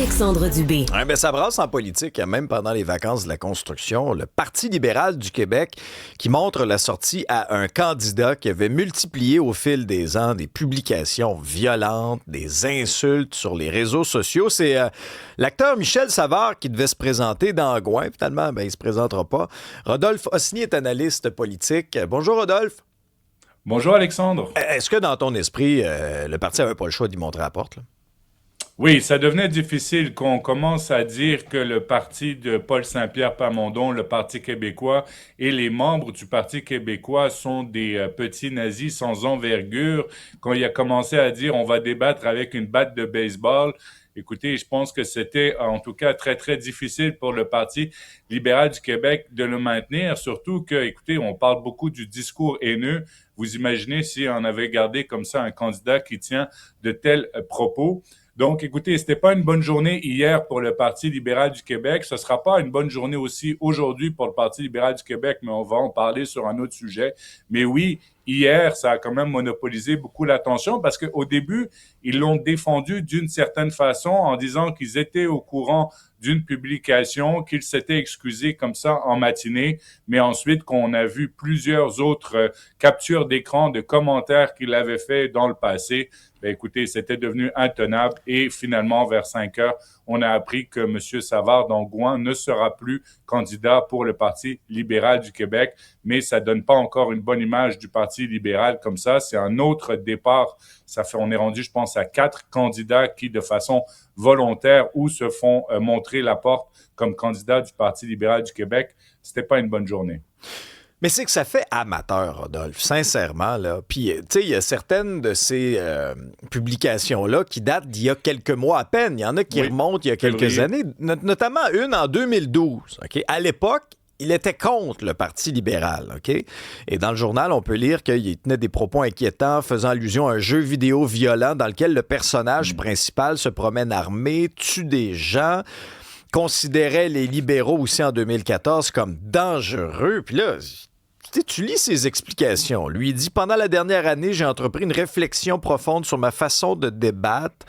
Alexandre Dubé. Ouais, ben ça brasse en politique, même pendant les vacances de la construction. Le Parti libéral du Québec qui montre la sortie à un candidat qui avait multiplié au fil des ans des publications violentes, des insultes sur les réseaux sociaux. C'est l'acteur Michel Savard qui devait se présenter dans Gouin. Finalement, ben, il se présentera pas. Rodolphe Osny est analyste politique. Bonjour Rodolphe. Bonjour Alexandre. Est-ce que dans ton esprit, le parti n'avait pas le choix d'y montrer la porte, là? Oui, ça devenait difficile quand on commence à dire que le parti de Paul Saint-Pierre Plamondon, le Parti québécois, et les membres du Parti québécois sont des petits nazis sans envergure. Quand il a commencé à dire on va débattre avec une batte de baseball, écoutez, je pense que c'était en tout cas très, très difficile pour le Parti libéral du Québec de le maintenir, surtout que, écoutez, on parle beaucoup du discours haineux. Vous imaginez si on avait gardé comme ça un candidat qui tient de tels propos. Donc, écoutez, c'était pas une bonne journée hier pour le Parti libéral du Québec. Ce sera pas une bonne journée aussi aujourd'hui pour le Parti libéral du Québec, mais on va en parler sur un autre sujet. Mais oui, hier, ça a quand même monopolisé beaucoup l'attention parce qu'au début, ils l'ont défendu d'une certaine façon en disant qu'ils étaient au courant d'une publication, qu'ils s'étaient excusés comme ça en matinée, mais ensuite qu'on a vu plusieurs autres captures d'écran de commentaires qu'il avait fait dans le passé, ben écoutez, c'était devenu intenable et finalement, vers 5 heures, on a appris que M. Savard d'Angouin ne sera plus candidat pour le Parti libéral du Québec, mais ça donne pas encore une bonne image du Parti libéral comme ça. C'est un autre départ. On est rendu, je pense, à 4 candidats qui, de façon volontaire ou se font montrer la porte comme candidat du Parti libéral du Québec. C'était pas une bonne journée. Mais c'est que ça fait amateur, Rodolphe, sincèrement, là. Puis, tu sais, il y a certaines de ces publications-là qui datent d'il y a quelques mois à peine. Il y en a qui remontent il y a quelques années, notamment une en 2012. OK? À l'époque, il était contre le Parti libéral, OK? Et dans le journal, on peut lire qu'il tenait des propos inquiétants faisant allusion à un jeu vidéo violent dans lequel le personnage principal se promène armé, tue des gens, considérait les libéraux aussi en 2014 comme dangereux. Puis là, tu lis ses explications. Lui, il dit « Pendant la dernière année, j'ai entrepris une réflexion profonde sur ma façon de débattre.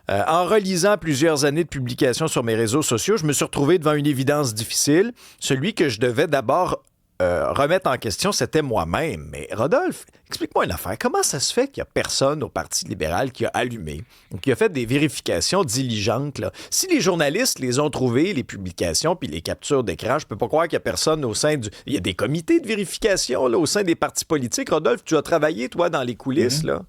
En relisant plusieurs années de publications sur mes réseaux sociaux, je me suis retrouvé devant une évidence difficile. Celui que je devais d'abord remettre en question, c'était moi-même. » Mais Rodolphe, explique-moi une affaire. Comment ça se fait qu'il n'y a personne au Parti libéral qui a allumé, qui a fait des vérifications diligentes, là? Si les journalistes les ont trouvées, les publications puis les captures d'écran, je peux pas croire qu'il n'y a personne au sein du... Il y a des comités de vérification là, au sein des partis politiques. Rodolphe, tu as travaillé, toi, dans les coulisses, là?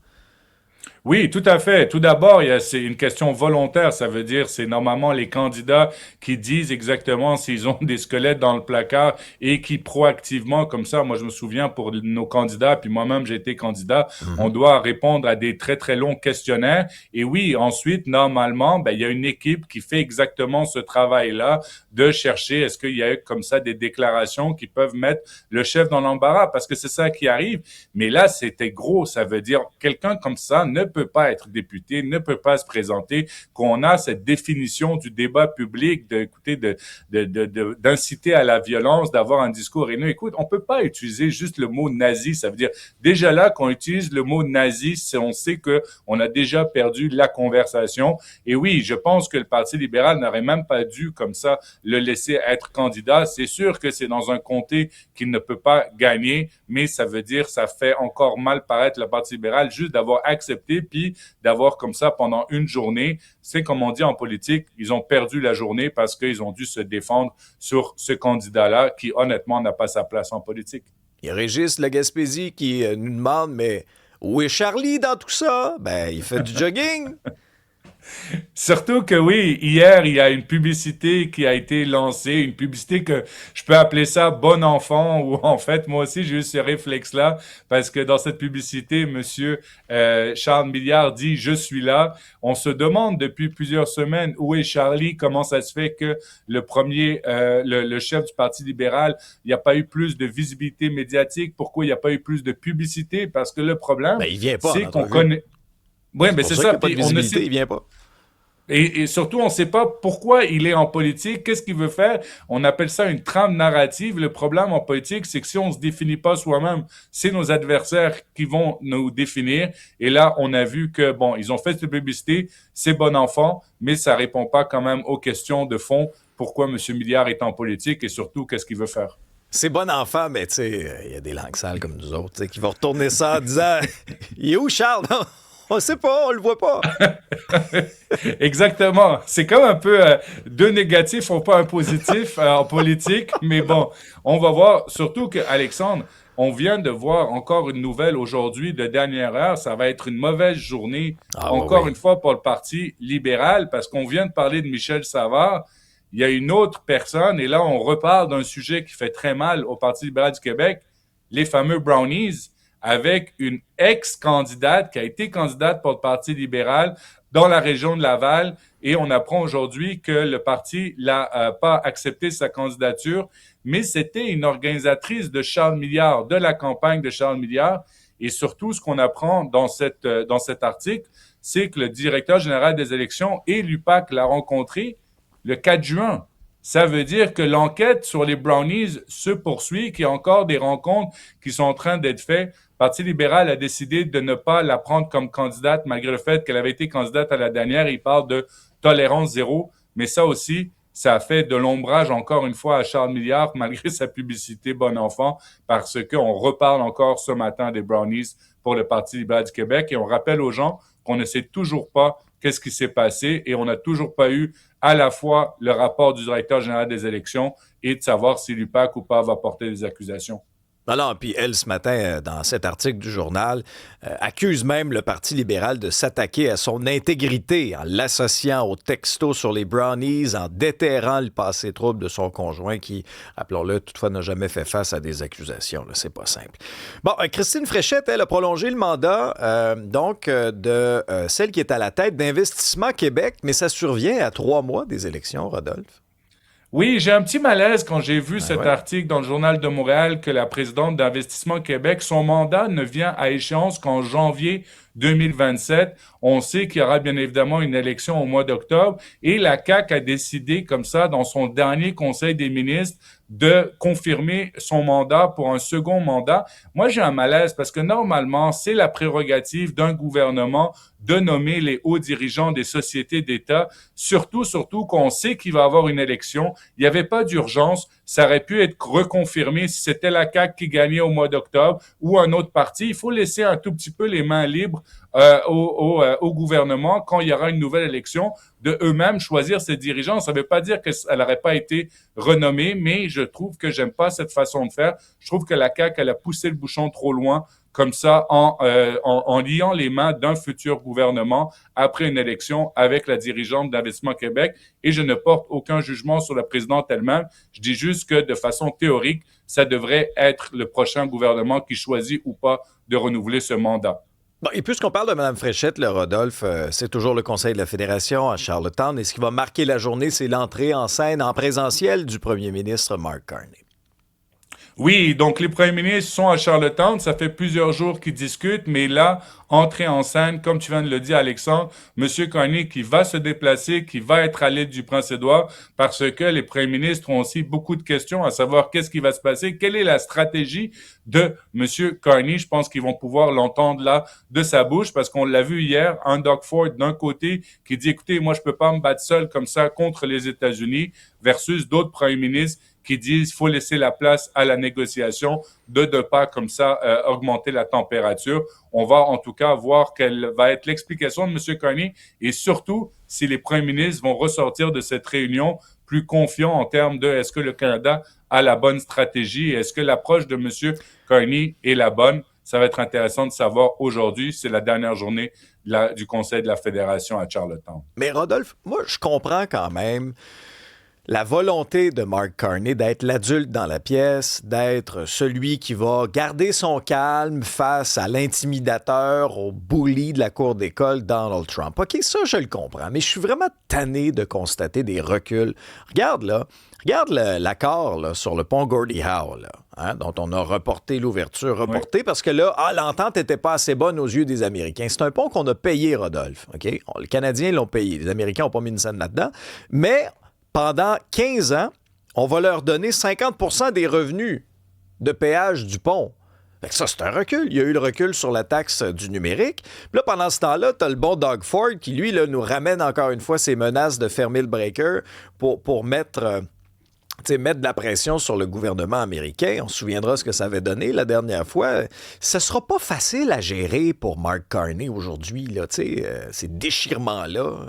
Oui, tout à fait. Tout d'abord, c'est une question volontaire. Ça veut dire c'est normalement les candidats qui disent exactement s'ils ont des squelettes dans le placard et qui proactivement, comme ça, moi je me souviens pour nos candidats, puis moi-même j'ai été candidat, on doit répondre à des très très longs questionnaires. Et oui, ensuite, normalement, ben il y a une équipe qui fait exactement ce travail-là de chercher est-ce qu'il y a comme ça des déclarations qui peuvent mettre le chef dans l'embarras, parce que c'est ça qui arrive. Mais là, c'était gros. Ça veut dire quelqu'un comme ça ne peut pas être député, ne peut pas se présenter, qu'on a cette définition du débat public, d'inciter à la violence, d'avoir un discours haineux. Écoute, on peut pas utiliser juste le mot nazi. Ça veut dire, déjà là, quand on utilise le mot nazi, on sait que on a déjà perdu la conversation. Et oui, je pense que le Parti libéral n'aurait même pas dû, comme ça, le laisser être candidat. C'est sûr que c'est dans un comté qu'il ne peut pas gagner, mais ça veut dire, ça fait encore mal paraître le Parti libéral juste d'avoir accepté puis d'avoir comme ça pendant une journée. C'est comme on dit en politique, ils ont perdu la journée parce qu'ils ont dû se défendre sur ce candidat-là qui, honnêtement, n'a pas sa place en politique. Il y a Régis La Gaspésie qui nous demande « Mais où est Charlie dans tout ça? » Ben, il fait du jogging. Surtout que oui, hier, il y a une publicité qui a été lancée, une publicité que je peux appeler ça bon enfant, ou en fait, moi aussi, j'ai eu ce réflexe-là, parce que dans cette publicité, monsieur Charles Milliard dit « Je suis là ». On se demande depuis plusieurs semaines où est Charlie, comment ça se fait que le chef du Parti libéral, il n'y a pas eu plus de visibilité médiatique, pourquoi il n'y a pas eu plus de publicité, parce que le problème, Ben, il vient pas, c'est qu'on connaît... Oui, mais c'est ça. Pas de visibilité, il vient pas. Et surtout, on ne sait pas pourquoi il est en politique, qu'est-ce qu'il veut faire. On appelle ça une trame narrative. Le problème en politique, c'est que si on ne se définit pas soi-même, c'est nos adversaires qui vont nous définir. Et là, on a vu que, bon, ils ont fait cette publicité, c'est bon enfant, mais ça répond pas quand même aux questions de fond. Pourquoi M. Milliard est en politique et surtout, qu'est-ce qu'il veut faire? C'est bon enfant, mais tu sais, il y a des langues sales comme nous autres, qui vont retourner ça en disant il est où Charles? On ne sait pas, on le voit pas. Exactement. C'est comme un peu deux négatifs font pas un positif en politique, mais bon, on va voir. Surtout que Alexandre, on vient de voir encore une nouvelle aujourd'hui de dernière heure. Ça va être une mauvaise journée encore oui. une fois pour le Parti libéral parce qu'on vient de parler de Michel Savard. Il y a une autre personne et là on reparle d'un sujet qui fait très mal au Parti libéral du Québec, les fameux brownies, avec une ex-candidate qui a été candidate pour le Parti libéral dans la région de Laval et on apprend aujourd'hui que le parti n'a pas accepté sa candidature, mais c'était une organisatrice de Charles Milliard, de la campagne de Charles Milliard. Et surtout, ce qu'on apprend dans cet article, c'est que le directeur général des élections et l'UPAC l'a rencontré le 4 juin. Ça veut dire que l'enquête sur les brownies se poursuit, qu'il y a encore des rencontres qui sont en train d'être faites. Le Parti libéral a décidé de ne pas la prendre comme candidate, malgré le fait qu'elle avait été candidate à la dernière. Il parle de tolérance zéro. Mais ça aussi, ça a fait de l'ombrage, encore une fois, à Charles Milliard, malgré sa publicité bon enfant, parce qu'on reparle encore ce matin des brownies pour le Parti libéral du Québec. Et on rappelle aux gens qu'on ne sait toujours pas qu'est-ce qui s'est passé et on n'a toujours pas eu à la fois le rapport du directeur général des élections et de savoir si l'UPAC ou pas va porter des accusations. Non, puis elle, ce matin, dans cet article du journal, accuse même le Parti libéral de s'attaquer à son intégrité en l'associant au texto sur les brownies, en déterrant le passé trouble de son conjoint qui, rappelons-le, toutefois n'a jamais fait face à des accusations. Là, c'est pas simple. Bon, Christine Fréchette, elle a prolongé le mandat de celle qui est à la tête d'Investissement Québec, mais ça survient à 3 mois des élections, Rodolphe. Oui, j'ai un petit malaise quand j'ai vu cet Ouais. article dans le Journal de Montréal que la présidente d'Investissement Québec, son mandat ne vient à échéance qu'en janvier 2027. On sait qu'il y aura bien évidemment une élection au mois d'octobre et la CAQ a décidé comme ça dans son dernier Conseil des ministres de confirmer son mandat pour un second mandat. Moi, j'ai un malaise parce que normalement, c'est la prérogative d'un gouvernement de nommer les hauts dirigeants des sociétés d'État, surtout qu'on sait qu'il va y avoir une élection. Il n'y avait pas d'urgence. Ça aurait pu être reconfirmé si c'était la CAQ qui gagnait au mois d'octobre ou un autre parti. Il faut laisser un tout petit peu les mains libres au gouvernement quand il y aura une nouvelle élection de eux-mêmes choisir ses dirigeants. Ça ne veut pas dire qu'elle n'aurait pas été renommée, mais je trouve que j'aime pas cette façon de faire. Je trouve que la CAQ, elle a poussé le bouchon trop loin comme ça en liant les mains d'un futur gouvernement après une élection avec la dirigeante d'Investissement Québec. Et je ne porte aucun jugement sur la présidente elle-même. Je dis juste que de façon théorique, ça devrait être le prochain gouvernement qui choisit ou pas de renouveler ce mandat. Bon, et puisqu'on parle de Mme Fréchette, le Rodolphe, c'est toujours le Conseil de la Fédération à Charlottetown. Et ce qui va marquer la journée, c'est l'entrée en scène en présentiel du premier ministre Mark Carney. Oui, donc les premiers ministres sont à Charlottetown. Ça fait plusieurs jours qu'ils discutent, mais là, entrée en scène, comme tu viens de le dire, Alexandre, M. Carney qui va se déplacer, qui va être à l'île du Prince-Édouard, parce que les premiers ministres ont aussi beaucoup de questions à savoir qu'est-ce qui va se passer, quelle est la stratégie de M. Carney. Je pense qu'ils vont pouvoir l'entendre là de sa bouche, parce qu'on l'a vu hier, un Doug Ford d'un côté qui dit, écoutez, moi, je peux pas me battre seul comme ça contre les États-Unis, versus d'autres premiers ministres qui disent qu'il faut laisser la place à la négociation, de ne pas comme ça augmenter la température. On va en tout cas voir quelle va être l'explication de M. Carney et surtout si les premiers ministres vont ressortir de cette réunion plus confiants en termes de est-ce que le Canada a la bonne stratégie et est-ce que l'approche de M. Carney est la bonne. Ça va être intéressant de savoir aujourd'hui. C'est la dernière journée du Conseil de la Fédération à Charlottetown. Mais Rodolphe, moi, je comprends quand même la volonté de Mark Carney d'être l'adulte dans la pièce, d'être celui qui va garder son calme face à l'intimidateur, au bully de la cour d'école Donald Trump. OK, ça, je le comprends, mais je suis vraiment tanné de constater des reculs. Regarde l'accord là, sur le pont Gordie Howe, là, hein, dont on a reporté l'ouverture, parce que là, l'entente n'était pas assez bonne aux yeux des Américains. C'est un pont qu'on a payé, Rodolphe. OK? Les Canadiens l'ont payé. Les Américains n'ont pas mis une scène là-dedans. Mais pendant 15 ans, on va leur donner 50% des revenus de péage du pont. Fait que ça, c'est un recul. Il y a eu le recul sur la taxe du numérique. Puis là, pendant ce temps-là, tu as le bon Doug Ford qui, lui, là, nous ramène encore une fois ses menaces de fermer le breaker pour mettre de la pression sur le gouvernement américain. On se souviendra ce que ça avait donné la dernière fois. Ce sera pas facile à gérer pour Mark Carney aujourd'hui, là, ces déchirements-là.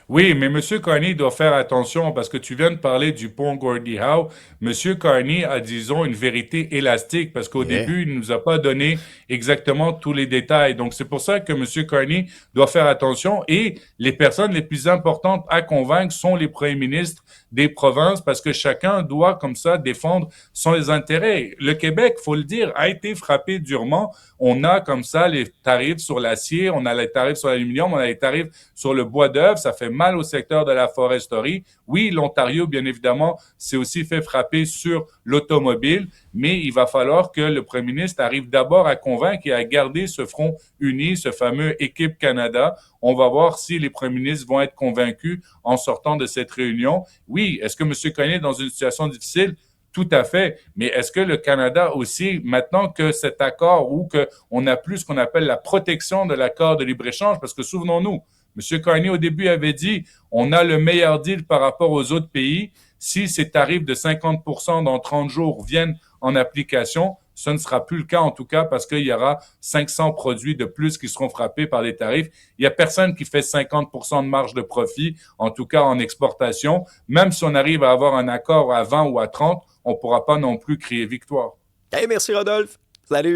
Oui, mais M. Carney doit faire attention parce que tu viens de parler du pont Gordie Howe. M. Carney a, disons, une vérité élastique parce qu'au début, il ne nous a pas donné exactement tous les détails. Donc, c'est pour ça que M. Carney doit faire attention et les personnes les plus importantes à convaincre sont les premiers ministres des provinces parce que chacun doit, comme ça, défendre son intérêts. Le Québec, faut le dire, a été frappé durement. On a, comme ça, les tarifs sur l'acier, on a les tarifs sur l'aluminium, on a les tarifs sur le bois d'œuvre. Ça fait mal au secteur de la foresterie. Oui, l'Ontario, bien évidemment, s'est aussi fait frapper sur l'automobile, mais il va falloir que le premier ministre arrive d'abord à convaincre et à garder ce front uni, ce fameux Équipe Canada. On va voir si les premiers ministres vont être convaincus en sortant de cette réunion. Oui, est-ce que M. Carney est dans une situation difficile? Tout à fait. Mais est-ce que le Canada aussi, maintenant que cet accord ou qu'on a plus ce qu'on appelle la protection de l'accord de libre-échange, parce que souvenons-nous, M. Carney, au début, avait dit on a le meilleur deal par rapport aux autres pays. Si ces tarifs de 50% dans 30 jours viennent en application, ce ne sera plus le cas, en tout cas, parce qu'il y aura 500 produits de plus qui seront frappés par les tarifs. Il n'y a personne qui fait 50% de marge de profit, en tout cas en exportation. Même si on arrive à avoir un accord à 20 ou à 30, on ne pourra pas non plus crier victoire. Hey, merci Rodolphe. Salut.